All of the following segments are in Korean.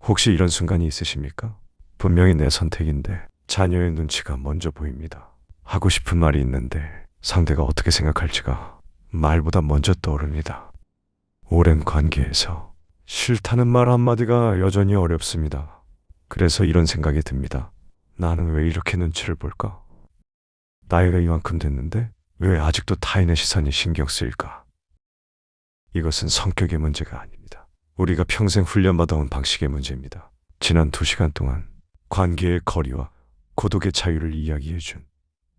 혹시 이런 순간이 있으십니까? 분명히 내 선택인데 자녀의 눈치가 먼저 보입니다. 하고 싶은 말이 있는데 상대가 어떻게 생각할지가 말보다 먼저 떠오릅니다. 오랜 관계에서 싫다는 말 한마디가 여전히 어렵습니다. 그래서 이런 생각이 듭니다. 나는 왜 이렇게 눈치를 볼까? 나이가 이만큼 됐는데 왜 아직도 타인의 시선이 신경 쓰일까? 이것은 성격의 문제가 아닙니다. 우리가 평생 훈련받아온 방식의 문제입니다. 지난 2시간 동안 관계의 거리와 고독의 자유를 이야기해준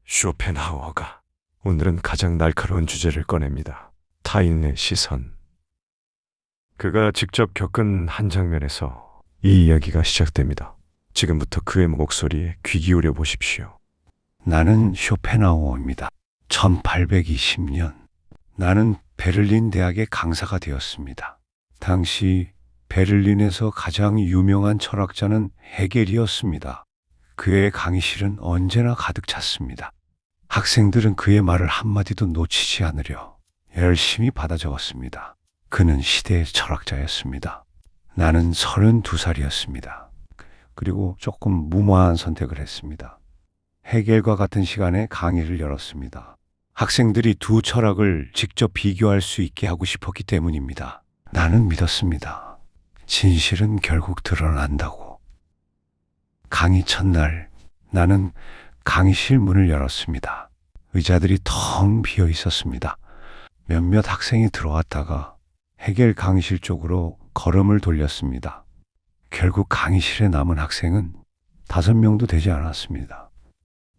쇼펜하우어가 오늘은 가장 날카로운 주제를 꺼냅니다. 타인의 시선. 그가 직접 겪은 한 장면에서 이 이야기가 시작됩니다. 지금부터 그의 목소리에 귀 기울여 보십시오. 나는 쇼펜하우어입니다. 1820년 나는 베를린 대학의 강사가 되었습니다. 당시 베를린에서 가장 유명한 철학자는 헤겔이었습니다. 그의 강의실은 언제나 가득 찼습니다. 학생들은 그의 말을 한마디도 놓치지 않으려 열심히 받아 적었습니다. 그는 시대의 철학자였습니다. 나는 32살이었습니다. 그리고 조금 무모한 선택을 했습니다. 헤겔과 같은 시간에 강의를 열었습니다. 학생들이 두 철학을 직접 비교할 수 있게 하고 싶었기 때문입니다. 나는 믿었습니다. 진실은 결국 드러난다고. 강의 첫날 나는 강의실 문을 열었습니다. 의자들이 텅 비어 있었습니다. 몇몇 학생이 들어왔다가 헤겔 강의실 쪽으로 걸음을 돌렸습니다. 결국 강의실에 남은 학생은 5명도 되지 않았습니다.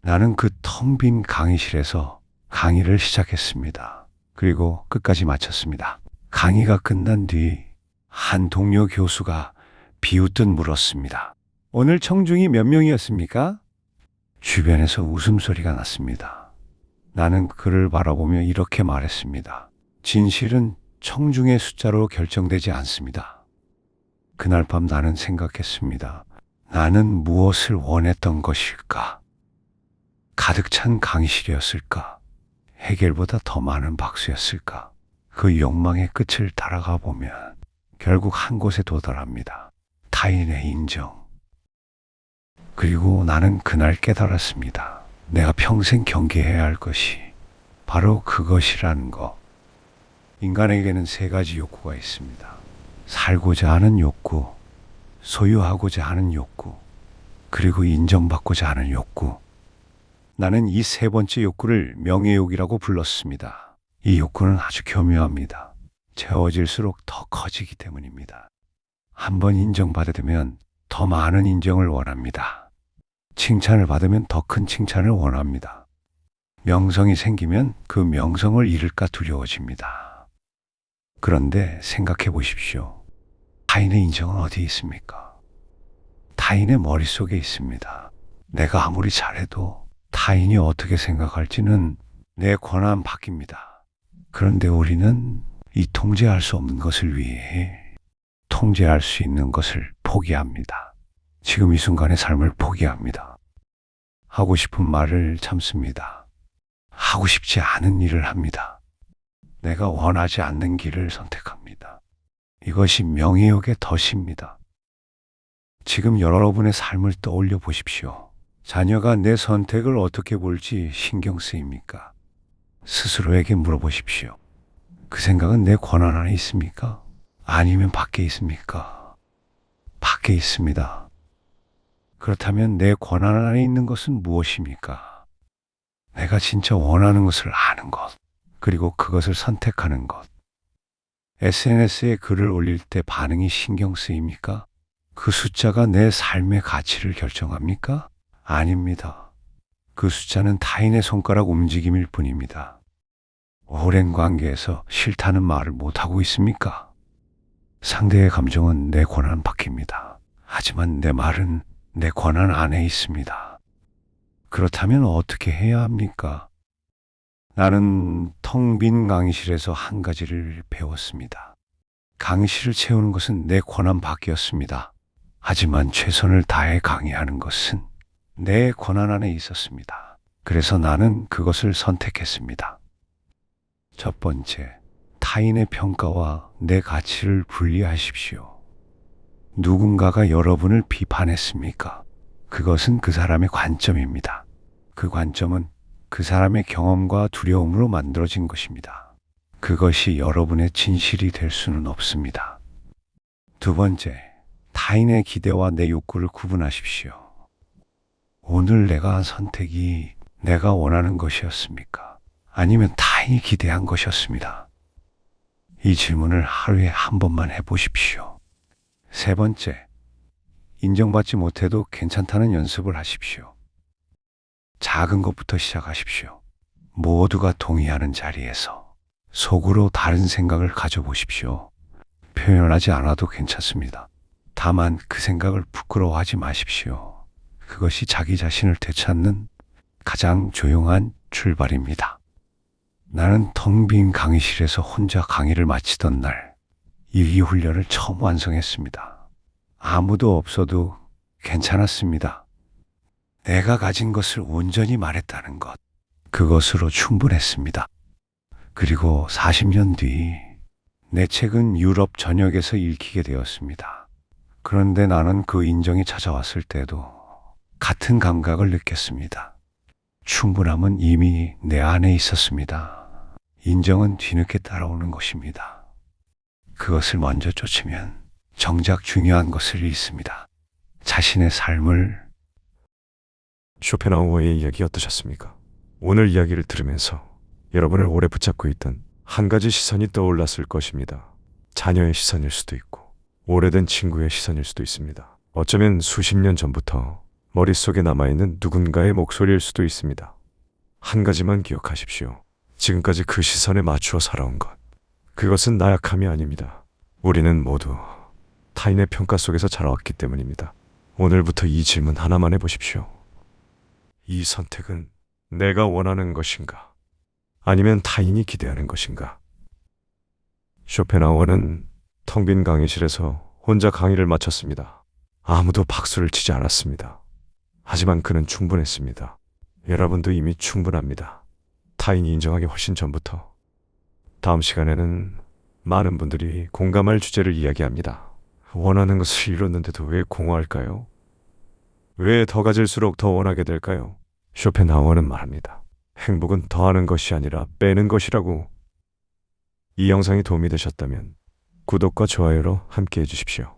나는 그 텅 빈 강의실에서 강의를 시작했습니다. 그리고 끝까지 마쳤습니다. 강의가 끝난 뒤 한 동료 교수가 비웃듯 물었습니다. 오늘 청중이 몇 명이었습니까? 주변에서 웃음소리가 났습니다. 나는 그를 바라보며 이렇게 말했습니다. 진실은 청중의 숫자로 결정되지 않습니다. 그날 밤 나는 생각했습니다. 나는 무엇을 원했던 것일까? 가득 찬 강의실이었을까? 헤겔보다 더 많은 박수였을까? 그 욕망의 끝을 따라가 보면 결국 한 곳에 도달합니다. 타인의 인정. 그리고 나는 그날 깨달았습니다. 내가 평생 경계해야 할 것이 바로 그것이라는 것. 인간에게는 3가지 욕구가 있습니다. 살고자 하는 욕구, 소유하고자 하는 욕구, 그리고 인정받고자 하는 욕구. 나는 이 3번째 욕구를 명예욕이라고 불렀습니다. 이 욕구는 아주 교묘합니다. 채워질수록 더 커지기 때문입니다. 한번 인정받으면 더 많은 인정을 원합니다. 칭찬을 받으면 더 큰 칭찬을 원합니다. 명성이 생기면 그 명성을 잃을까 두려워집니다. 그런데 생각해 보십시오. 타인의 인정은 어디에 있습니까? 타인의 머릿속에 있습니다. 내가 아무리 잘해도 타인이 어떻게 생각할지는 내 권한 밖입니다. 그런데 우리는 이 통제할 수 없는 것을 위해 통제할 수 있는 것을 포기합니다. 지금 이 순간의 삶을 포기합니다. 하고 싶은 말을 참습니다. 하고 싶지 않은 일을 합니다. 내가 원하지 않는 길을 선택합니다. 이것이 명예욕의 덫입니다. 지금 여러분의 삶을 떠올려 보십시오. 자녀가 내 선택을 어떻게 볼지 신경 쓰입니까? 스스로에게 물어보십시오. 그 생각은 내 권한 안에 있습니까? 아니면 밖에 있습니까? 밖에 있습니다. 그렇다면 내 권한 안에 있는 것은 무엇입니까? 내가 진짜 원하는 것을 아는 것, 그리고 그것을 선택하는 것. SNS에 글을 올릴 때 반응이 신경 쓰입니까? 그 숫자가 내 삶의 가치를 결정합니까? 아닙니다. 그 숫자는 타인의 손가락 움직임일 뿐입니다. 오랜 관계에서 싫다는 말을 못하고 있습니까? 상대의 감정은 내 권한 밖입니다. 하지만 내 말은 내 권한 안에 있습니다. 그렇다면 어떻게 해야 합니까? 나는 텅 빈 강의실에서 한 가지를 배웠습니다. 강의실을 채우는 것은 내 권한 밖이었습니다. 하지만 최선을 다해 강의하는 것은 내 권한 안에 있었습니다. 그래서 나는 그것을 선택했습니다. 첫 번째, 타인의 평가와 내 가치를 분리하십시오. 누군가가 여러분을 비판했습니까? 그것은 그 사람의 관점입니다. 그 관점은 그 사람의 경험과 두려움으로 만들어진 것입니다. 그것이 여러분의 진실이 될 수는 없습니다. 두 번째, 타인의 기대와 내 욕구를 구분하십시오. 오늘 내가 한 선택이 내가 원하는 것이었습니까? 아니면 타인이 기대한 것이었습니다. 이 질문을 하루에 한 번만 해보십시오. 세 번째, 인정받지 못해도 괜찮다는 연습을 하십시오. 작은 것부터 시작하십시오. 모두가 동의하는 자리에서 속으로 다른 생각을 가져보십시오. 표현하지 않아도 괜찮습니다. 다만 그 생각을 부끄러워하지 마십시오. 그것이 자기 자신을 되찾는 가장 조용한 출발입니다. 나는 텅 빈 강의실에서 혼자 강의를 마치던 날, 이 훈련을 처음 완성했습니다. 아무도 없어도 괜찮았습니다. 내가 가진 것을 온전히 말했다는 것, 그것으로 충분했습니다. 그리고 40년 뒤, 내 책은 유럽 전역에서 읽히게 되었습니다. 그런데 나는 그 인정이 찾아왔을 때도 같은 감각을 느꼈습니다. 충분함은 이미 내 안에 있었습니다. 인정은 뒤늦게 따라오는 것입니다. 그것을 먼저 쫓으면 정작 중요한 것을 잃습니다. 자신의 삶을. 쇼펜하우어의 이야기 어떠셨습니까? 오늘 이야기를 들으면서 여러분을 오래 붙잡고 있던 한 가지 시선이 떠올랐을 것입니다. 자녀의 시선일 수도 있고 오래된 친구의 시선일 수도 있습니다. 어쩌면 수십 년 전부터 머릿속에 남아있는 누군가의 목소리일 수도 있습니다. 한 가지만 기억하십시오. 지금까지 그 시선에 맞추어 살아온 것, 그것은 나약함이 아닙니다. 우리는 모두 타인의 평가 속에서 자라왔기 때문입니다. 오늘부터 이 질문 하나만 해보십시오. 이 선택은 내가 원하는 것인가? 아니면 타인이 기대하는 것인가? 쇼펜하우어는 텅 빈 강의실에서 혼자 강의를 마쳤습니다. 아무도 박수를 치지 않았습니다. 하지만 그는 충분했습니다. 여러분도 이미 충분합니다. 타인이 인정하기 훨씬 전부터. 다음 시간에는 많은 분들이 공감할 주제를 이야기합니다. 원하는 것을 이뤘는데도 왜 공허할까요? 왜 더 가질수록 더 원하게 될까요? 쇼펜하우어는 말합니다. 행복은 더하는 것이 아니라 빼는 것이라고. 이 영상이 도움이 되셨다면 구독과 좋아요로 함께 해주십시오.